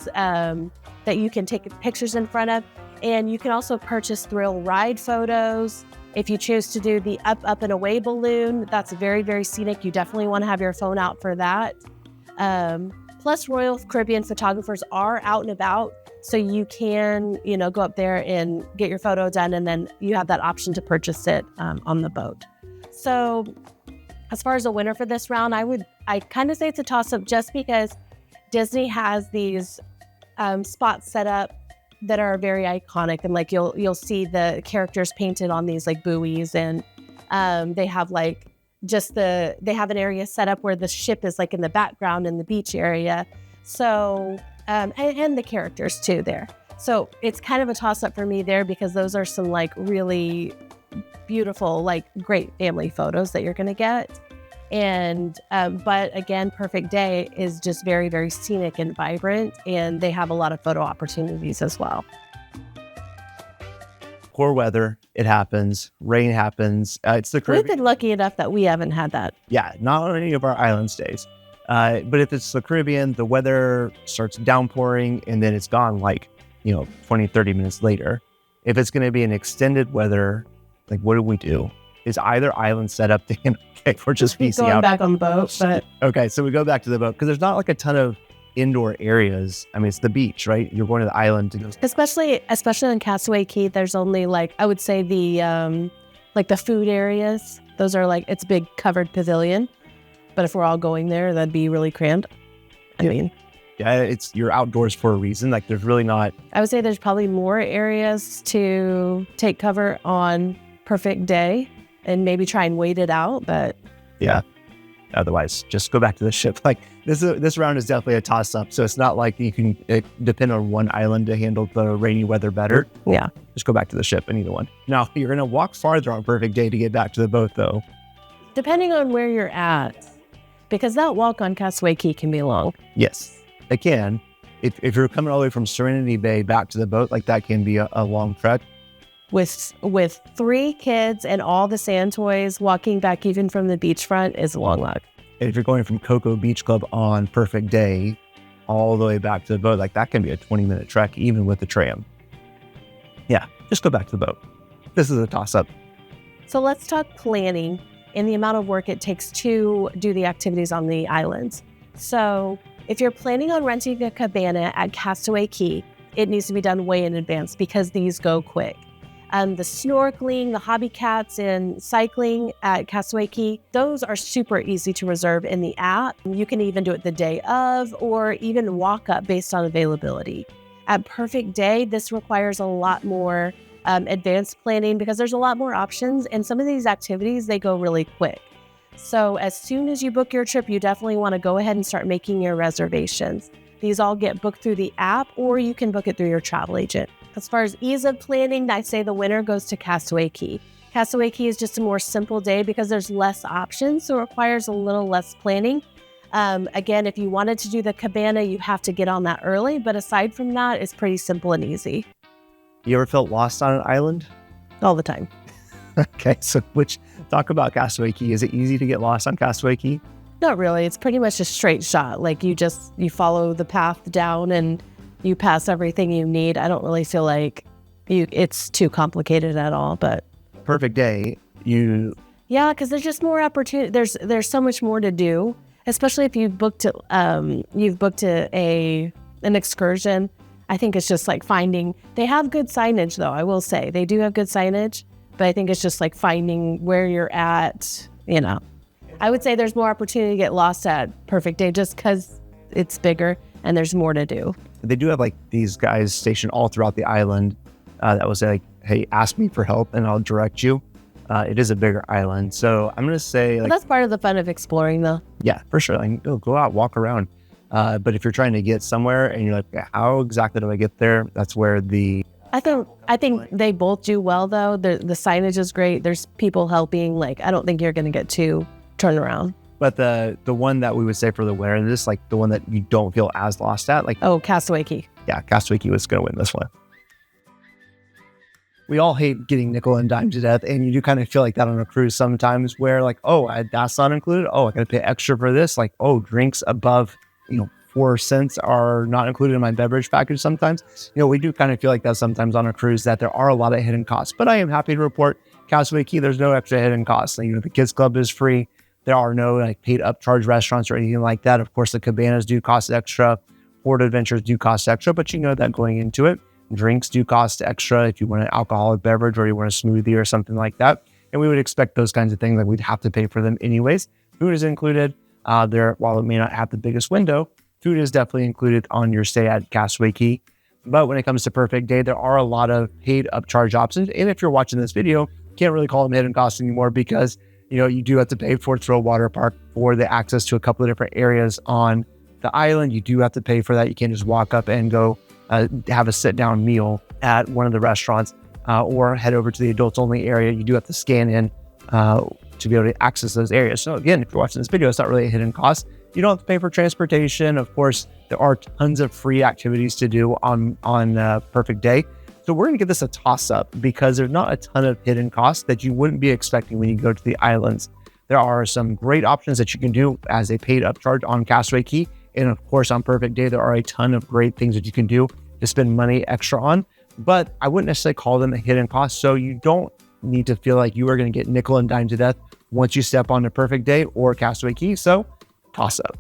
that you can take pictures in front of. And you can also purchase thrill ride photos. If you choose to do the up and away balloon, that's very, very scenic. You definitely want to have your phone out for that. Plus, Royal Caribbean photographers are out and about, so you can, go up there and get your photo done, and then you have that option to purchase it on the boat. So, as far as a winner for this round, I kind of say it's a toss-up just because Disney has these spots set up that are very iconic, and like you'll see the characters painted on these like buoys, and they have like they have an area set up where the ship is like in the background in the beach area. So and the characters too there. So it's kind of a toss up for me there because those are some like really beautiful, like great family photos that you're gonna get. And but again, Perfect Day is just very, very scenic and vibrant, and they have a lot of photo opportunities as well. Poor weather, it happens. Rain happens. It's the Caribbean. We've been lucky enough that we haven't had that. Yeah, not on any of our island stays. But if it's the Caribbean, the weather starts downpouring and then it's gone like, 20, 30 minutes later. If it's going to be an extended weather, like what do we do? Is either island set up to okay, we're just piecing going out. Back on the boat, but okay, so we go back to the boat because there's not like a ton of indoor areas. I mean, it's the beach, right? You're going to the island to go. Especially in Castaway Cay, there's only like I would say the like the food areas. Those are like it's a big covered pavilion. But if we're all going there, that'd be really cramped. I mean, you're outdoors for a reason. Like there's really not. I would say there's probably more areas to take cover on Perfect Day and maybe try and wait it out. But yeah. Otherwise, just go back to the ship. Like this round is definitely a toss-up. So it's not like you can depend on one island to handle the rainy weather better. Yeah. Just go back to the ship in either one. Now, you're going to walk farther on Perfect Day to get back to the boat, though. Depending on where you're at, because that walk on Castaway Cay can be long. Yes, it can. If you're coming all the way from Serenity Bay back to the boat, like that can be a long trek. With 3 kids and all the sand toys, walking back even from the beachfront is a long walk. And if you're going from Coco Beach Club on Perfect Day all the way back to the boat, like that can be a 20-minute trek, even with the tram. Yeah, just go back to the boat. This is a toss-up. So let's talk planning and the amount of work it takes to do the activities on the islands. So if you're planning on renting a cabana at Castaway Cay, it needs to be done way in advance because these go quick. The snorkeling, the hobby cats, and cycling at Castaway Cay, those are super easy to reserve in the app. You can even do it the day of or even walk up based on availability. At Perfect Day, this requires a lot more advanced planning because there's a lot more options, and some of these activities, they go really quick. So as soon as you book your trip, you definitely want to go ahead and start making your reservations. These all get booked through the app, or you can book it through your travel agent. As far as ease of planning, I say the winner goes to Castaway Cay. Castaway Cay is just a more simple day because there's less options, so it requires a little less planning. Again, if you wanted to do the cabana, you have to get on that early, but aside from that, it's pretty simple and easy. You ever felt lost on an island? All the time. Okay, so talk about Castaway Cay. Is it easy to get lost on Castaway Cay? Not really. It's pretty much a straight shot. Like you follow the path down and you pass everything you need. I don't really feel like it's too complicated at all, but Perfect day. Yeah, because there's just more opportunity. There's so much more to do, especially if you've booked an excursion. I think it's just like finding. They have good signage, though. I will say they do have good signage, but I think it's just like finding where you're at. I would say there's more opportunity to get lost at Perfect Day just because it's bigger and there's more to do. They do have like these guys stationed all throughout the island that will say like, hey, ask me for help and I'll direct you. It is a bigger island. So I'm going to say like, well, that's part of the fun of exploring though. Yeah, for sure. Like, go out, walk around. But if you're trying to get somewhere and you're like, how exactly do I get there? That's where I think they both do well though. The signage is great. There's people helping. Like, I don't think you're going to get too turned around. But the one that we would say for the winner, this like the one that you don't feel as lost at, like Castaway Cay. Yeah, Castaway Cay was going to win this one. We all hate getting nickel and dime to death, and you do kind of feel like that on a cruise sometimes, where like, that's not included. I got to pay extra for this. Like, drinks above 4 cents are not included in my beverage package. Sometimes, we do kind of feel like that sometimes on a cruise, that there are a lot of hidden costs. But I am happy to report Castaway Cay, there's no extra hidden costs. Like, the kids club is free. There are no like paid upcharge restaurants or anything like that. Of course, the cabanas do cost extra. Port adventures do cost extra, but that going into it. Drinks do cost extra if you want an alcoholic beverage or you want a smoothie or something like that. And we would expect those kinds of things. Like, we'd have to pay for them anyways. Food is included. While it may not have the biggest window, food is definitely included on your stay at Castaway Cay. But when it comes to Perfect Day, there are a lot of paid upcharge options. And if you're watching this video, you can't really call them hidden costs anymore because you do have to pay for Thrill Water Park for the access to a couple of different areas on the island. You do have to pay for that. You can't just walk up and go have a sit-down meal at one of the restaurants or head over to the adults-only area. You do have to scan in to be able to access those areas. So again, if you're watching this video, it's not really a hidden cost. You don't have to pay for transportation. Of course, there are tons of free activities to do on Perfect Day. So we're going to give this a toss-up because there's not a ton of hidden costs that you wouldn't be expecting when you go to the islands. There are some great options that you can do as a paid upcharge on Castaway Cay. And of course, on Perfect Day, there are a ton of great things that you can do to spend money extra on. But I wouldn't necessarily call them a hidden cost. So you don't need to feel like you are going to get nickel and dime to death once you step on to Perfect Day or Castaway Cay. So toss-up.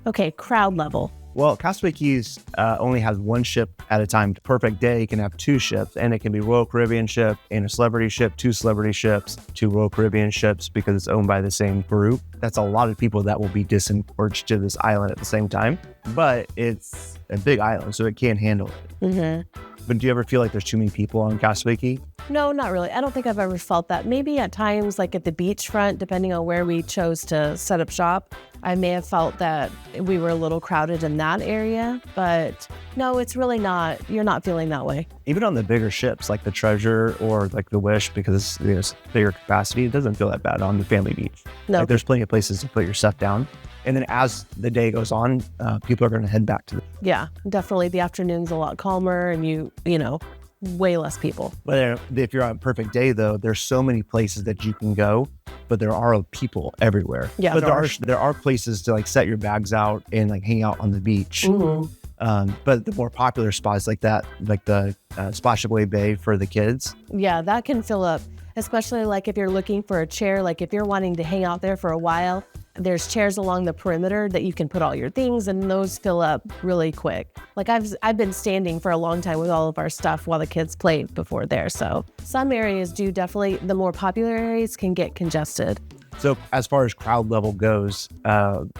Okay, crowd level. Well, Castaway Cay only has one ship at a time. Perfect Day can have 2 ships, and it can be Royal Caribbean ship and a celebrity ship, 2 celebrity ships, 2 Royal Caribbean ships because it's owned by the same group. That's a lot of people that will be disengorged to this island at the same time, but it's a big island, so it can't handle it. Mm-hmm. But do you ever feel like there's too many people on Castaway Cay? No, not really. I don't think I've ever felt that. Maybe at times, like at the beachfront, depending on where we chose to set up shop, I may have felt that we were a little crowded in that area. But no, it's really not. You're not feeling that way. Even on the bigger ships, like the Treasure or like the Wish, because it's bigger capacity, it doesn't feel that bad on the family beach. No. Like, there's plenty of places to put your stuff down. And then as the day goes on, people are going to head back to Yeah, definitely. The afternoon's a lot calmer and you know, way less people. But if you're on Perfect Day, though, there's so many places that you can go, but there are people everywhere. Yeah, but there are places to like set your bags out and like hang out on the beach. Mm-hmm. But the more popular spots like that, like the Splashaway Bay for the kids. Yeah, that can fill up, especially like if you're looking for a chair, like if you're wanting to hang out there for a while, there's chairs along the perimeter that you can put all your things and those fill up really quick. Like I've been standing for a long time with all of our stuff while the kids played before there. So some areas do definitely, the more popular areas can get congested. So as far as crowd level goes,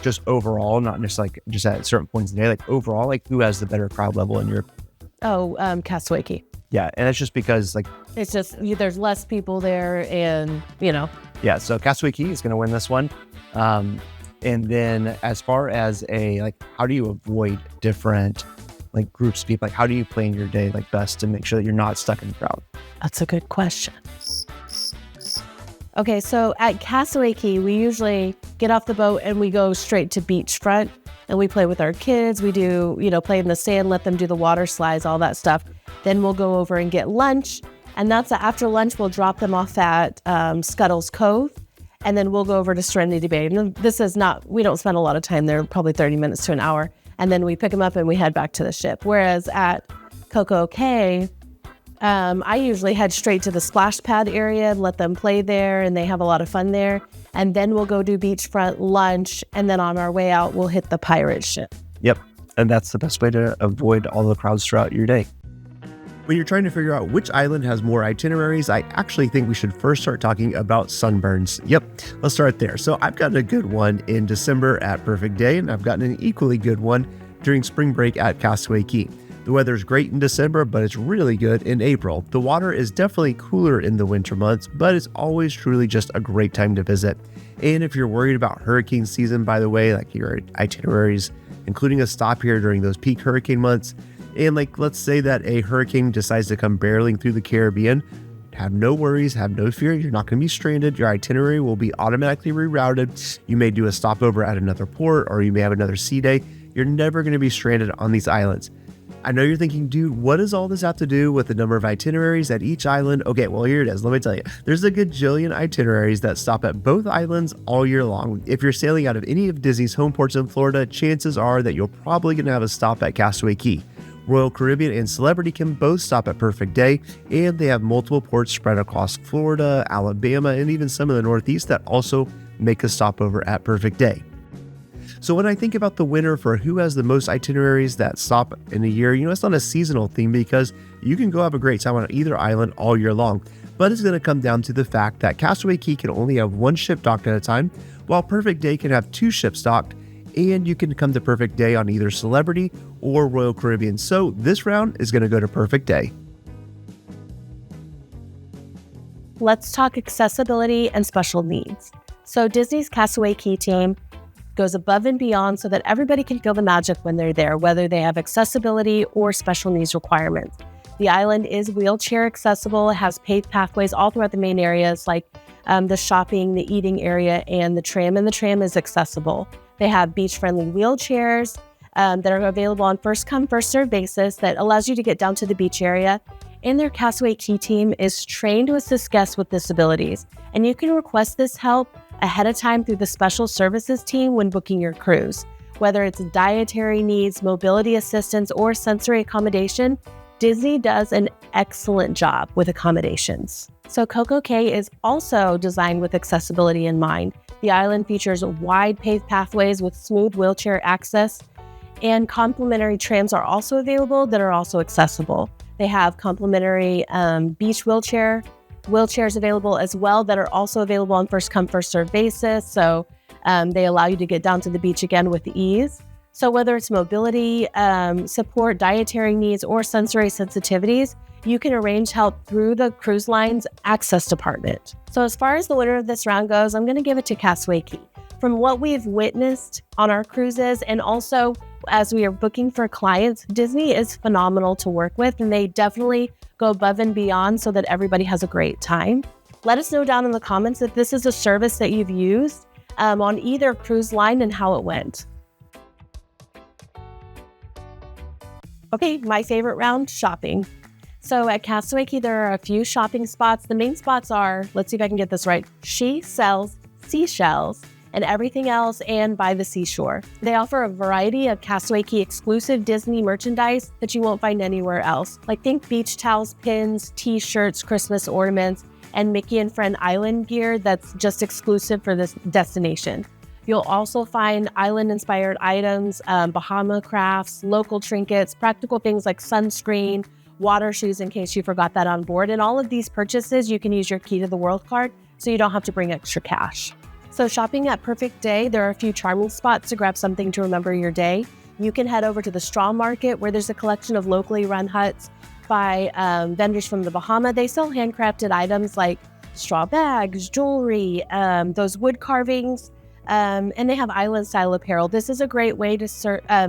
just overall, not just like just at certain points in the day, like overall, like who has the better crowd level in your? Castaway Cay. Yeah, and it's just because like it's just there's less people there, and you know. Yeah, so Castaway Cay is going to win this one. And then as far as how do you avoid different like groups of people? Like how do you plan your day like best to make sure that you're not stuck in the crowd? That's a good question. Okay, so at Castaway Cay, we usually get off the boat and we go straight to beachfront and we play with our kids. We do, play in the sand, let them do the water slides, all that stuff. Then we'll go over and get lunch. And that's after lunch, we'll drop them off at Scuttle's Cove. and then we'll go over to Serenity Bay. And we don't spend a lot of time there, probably 30 minutes to an hour. And then we pick them up and we head back to the ship. Whereas at CocoCay, I usually head straight to the splash pad area and let them play there, and they have a lot of fun there. And then we'll go do beachfront lunch, and then on our way out, we'll hit the pirate ship. Yep, and that's the best way to avoid all the crowds throughout your day. When you're trying to figure out which island has more itineraries, I actually think we should first start talking about sunburns. Yep, let's start there. So I've gotten a good one in December at Perfect Day, and I've gotten an equally good one during spring break at Castaway Cay. The weather's great in December, but it's really good in April. The water is definitely cooler in the winter months, but it's always truly just a great time to visit. And if you're worried about hurricane season, by the way, like your itineraries, including a stop here during those peak hurricane months, and let's say that a hurricane decides to come barreling through the Caribbean, have no worries, have no fear. You're not going to be stranded. Your itinerary will be automatically rerouted. You may do a stopover at another port, or you may have another sea day. You're never going to be stranded on these islands. I know you're thinking, dude, what does all this have to do with the number of itineraries at each island? Okay, well, here it is. Let me tell you. There's a gajillion itineraries that stop at both islands all year long. If you're sailing out of any of Disney's home ports in Florida, chances are that you're probably going to have a stop at Castaway Cay. Royal Caribbean and Celebrity can both stop at Perfect Day, and they have multiple ports spread across Florida, Alabama, and even some of the Northeast that also make a stopover at Perfect Day. So when I think about the winner for who has the most itineraries that stop in a year, it's not a seasonal thing because you can go have a great time on either island all year long. But it's going to come down to the fact that Castaway Cay can only have one ship docked at a time, while Perfect Day can have two ships docked, and you can come to Perfect Day on either Celebrity or Royal Caribbean. So this round is going to go to Perfect Day. Let's talk accessibility and special needs. So Disney's Castaway Cay team goes above and beyond so that everybody can feel the magic when they're there, whether they have accessibility or special needs requirements. The island is wheelchair accessible. It has paved pathways all throughout the main areas like the shopping, the eating area, and the tram is accessible. They have beach-friendly wheelchairs that are available on first-come, first-served basis that allows you to get down to the beach area. And their Castaway Cay team is trained to assist guests with disabilities. And you can request this help ahead of time through the special services team when booking your cruise. Whether it's dietary needs, mobility assistance, or sensory accommodation, Disney does an excellent job with accommodations. So CocoCay is also designed with accessibility in mind. The island features wide paved pathways with smooth wheelchair access, and complimentary trams are also available that are also accessible. They have complimentary beach wheelchairs available as well that are also available on first come, first served basis. So they allow you to get down to the beach again with ease. So whether it's mobility, support, dietary needs, or sensory sensitivities, you can arrange help through the cruise line's access department. So as far as the winner of this round goes, I'm going to give it to Castaway Cay. From what we've witnessed on our cruises and also as we are booking for clients, Disney is phenomenal to work with, and they definitely go above and beyond so that everybody has a great time. Let us know down in the comments if this is a service that you've used on either cruise line and how it went. Okay, my favorite round, shopping. So at Castaway Cay, there are a few shopping spots. The main spots are, let's see if I can get this right, She Sells Seashells and Everything Else and By the Seashore. They offer a variety of Castaway Cay exclusive Disney merchandise that you won't find anywhere else. Like think beach towels, pins, t-shirts, Christmas ornaments, and Mickey and Friend Island gear that's just exclusive for this destination. You'll also find island-inspired items, Bahama crafts, local trinkets, practical things like sunscreen, water shoes in case you forgot that on board. And all of these purchases, you can use your Key to the World card so you don't have to bring extra cash. So shopping at Perfect Day, there are a few charming spots to grab something to remember your day. You can head over to the Straw Market where there's a collection of locally run huts by vendors from the Bahama. They sell handcrafted items like straw bags, jewelry, those wood carvings, and they have island-style apparel. This is a great way to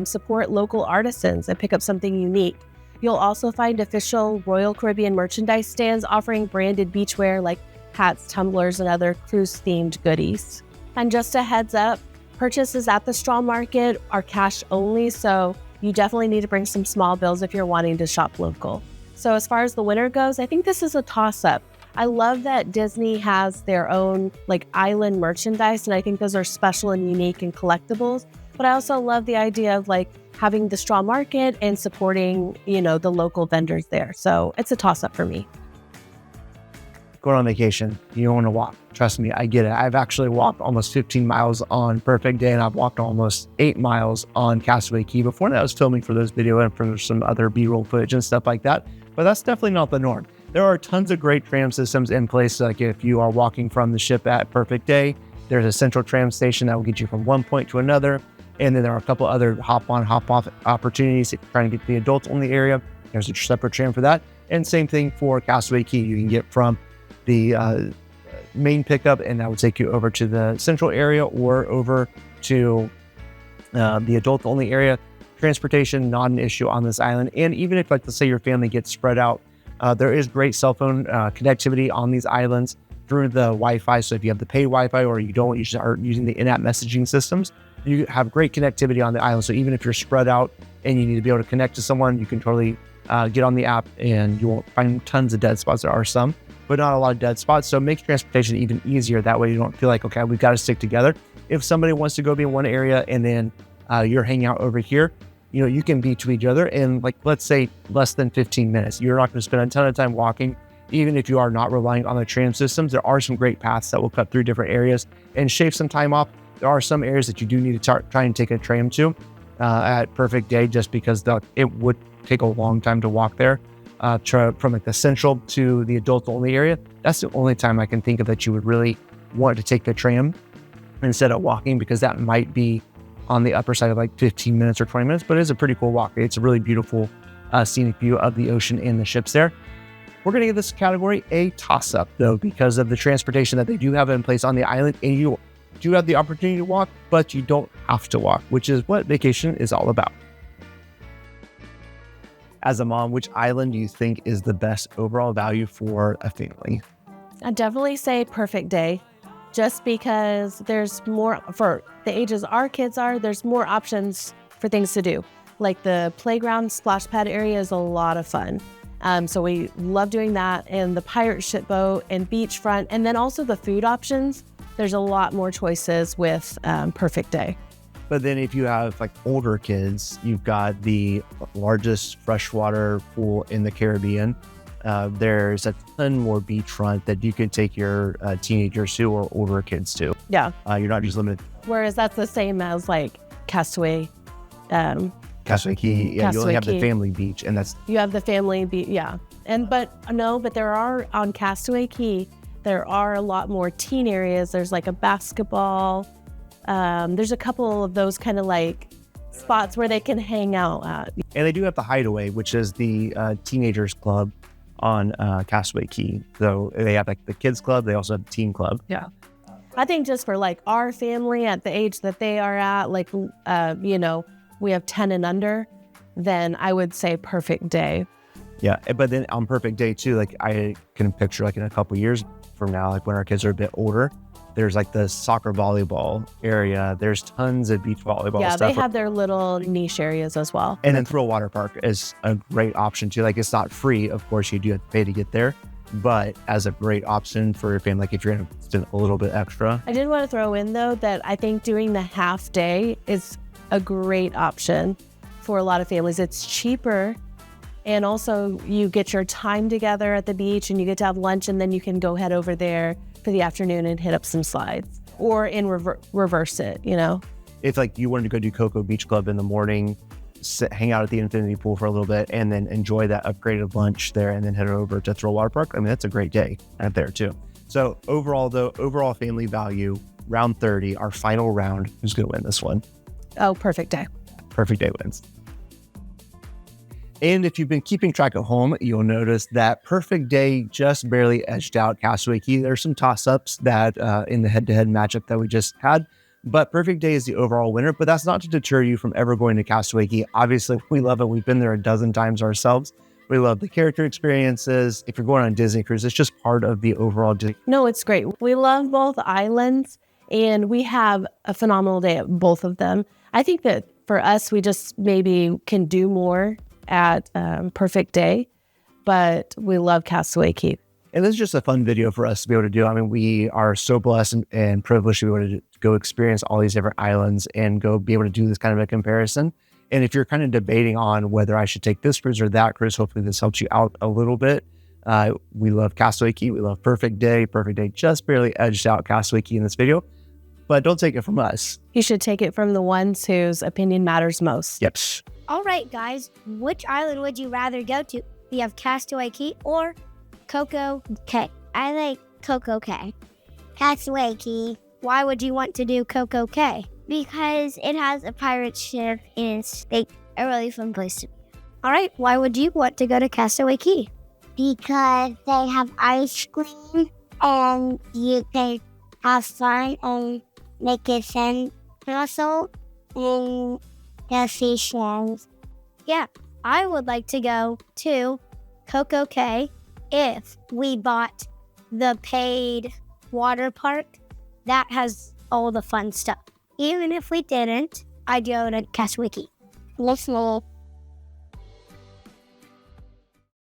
support local artisans and pick up something unique. You'll also find official Royal Caribbean merchandise stands offering branded beachwear like hats, tumblers, and other cruise-themed goodies. And just a heads up, purchases at the Straw Market are cash only, so you definitely need to bring some small bills if you're wanting to shop local. So as far as the winner goes, I think this is a toss-up. I love that Disney has their own like island merchandise, and I think those are special and unique and collectibles. But I also love the idea of like having the straw market and supporting, the local vendors there. So it's a toss-up for me. Going on vacation, you don't want to walk. Trust me, I get it. I've actually walked almost 15 miles on Perfect Day, and I've walked almost 8 miles on Castaway Cay. Before that, I was filming for this video and for some other B-roll footage and stuff like that. But that's definitely not the norm. There are tons of great tram systems in place. Like if you are walking from the ship at Perfect Day, there's a central tram station that will get you from one point to another. And then there are a couple other hop-on, hop-off opportunities. If you're trying to get to the adults-only area, there's a separate tram for that. And same thing for Castaway Cay. You can get from the main pickup, and that would take you over to the central area or over to the adult-only area. Transportation, not an issue on this island. And even if, like, let's say your family gets spread out, there is great cell phone connectivity on these islands through the Wi-Fi. So if you have the paid Wi-Fi or you don't, you start using the in-app messaging systems, you have great connectivity on the island. So even if you're spread out and you need to be able to connect to someone, you can totally get on the app and you won't find tons of dead spots. There are some, but not a lot of dead spots. So it makes transportation even easier. That way you don't feel like, okay, we've got to stick together. If somebody wants to go be in one area and then you're hanging out over here, you can be to each other in, like, let's say less than 15 minutes. You're not going to spend a ton of time walking. Even if you are not relying on the tram systems, there are some great paths that will cut through different areas and shave some time off. There are some areas that you do need to try and take a tram to at Perfect Day, just because it would take a long time to walk there from like the central to the adult only area. That's the only time I can think of that you would really want to take the tram instead of walking, because that might be on the upper side of like 15 minutes or 20 minutes, but it is a pretty cool walk. It's a really beautiful scenic view of the ocean and the ships there. We're going to give this category a toss-up, though, because of the transportation that they do have in place on the island, and you do have the opportunity to walk, but you don't have to walk, which is what vacation is all about. As a mom, which island do you think is the best overall value for a family? I'd definitely say Perfect Day, just because there's more, for the ages our kids are, there's more options for things to do. Like the playground splash pad area is a lot of fun. So we love doing that, and the pirate ship boat and beachfront, and then also the food options. There's a lot more choices with Perfect Day. But then if you have like older kids, you've got the largest freshwater pool in the Caribbean. There's a ton more beachfront that you can take your teenagers to or older kids to. Yeah. You're not just limited. Whereas that's the same as like Castaway. Castaway Cay. Yeah, you only have the family beach, and that's... You have the family beach, yeah. But there are, on Castaway Cay, there are a lot more teen areas. There's like a basketball. There's a couple of those kind of like spots where they can hang out at. And they do have the Hideaway, which is the teenagers club on Castaway Cay. So they have like the kids club. They also have the teen club. Yeah. I think just for like our family at the age that they are at, like, we have 10 and under, then I would say Perfect Day. Yeah, but then on Perfect Day too, like I can picture like in a couple years from now, like when our kids are a bit older, there's like the soccer volleyball area. There's tons of beach volleyball stuff. Yeah, they have their little niche areas as well. And then Thrill Water Park is a great option too. Like it's not free, of course, you do have to pay to get there, but as a great option for your family, like if you're going to spend a little bit extra. I did want to throw in though that I think doing the half day is a great option for a lot of families. It's cheaper, and also you get your time together at the beach and you get to have lunch, and then you can go head over there for the afternoon and hit up some slides, or in reverse it, If like you wanted to go do Coco Beach Club in the morning, hang out at the infinity pool for a little bit, and then enjoy that upgraded lunch there, and then head over to Thrill Water Park, I mean, that's a great day out there too. So overall family value, round 30, our final round, who's going to win this one? Oh, Perfect Day. Perfect Day wins. And if you've been keeping track at home, you'll notice that Perfect Day just barely edged out Castaway Cay. There's some toss-ups that in the head-to-head matchup that we just had, but Perfect Day is the overall winner. But that's not to deter you from ever going to Castaway Cay. Obviously, we love it. We've been there a dozen times ourselves. We love the character experiences. If you're going on a Disney cruise, it's just part of the overall Disney. No, it's great. We love both islands, and we have a phenomenal day at both of them. I think that for us, we just maybe can do more at Perfect Day, but we love Castaway Cay. And this is just a fun video for us to be able to do. I mean, we are so blessed and privileged to be able to go experience all these different islands and go be able to do this kind of a comparison. And if you're kind of debating on whether I should take this cruise or that cruise, hopefully this helps you out a little bit. We love Castaway Cay. We love Perfect Day. Perfect Day just barely edged out Castaway Cay in this video, but don't take it from us. You should take it from the ones whose opinion matters most. Yep. All right, guys, which island would you rather go to? We have Castaway Cay or CocoCay? I like CocoCay. Castaway Cay. Why would you want to do CocoCay? Because it has a pirate ship and it's like a really fun place to be. All right, why would you want to go to Castaway Cay? Because they have ice cream and you can have fun and make a sand castle and the seashells. Yeah, I would like to go to CocoCay if we bought the paid water park that has all the fun stuff. Even if we didn't, I'd go to Castaway Cay. Let's go.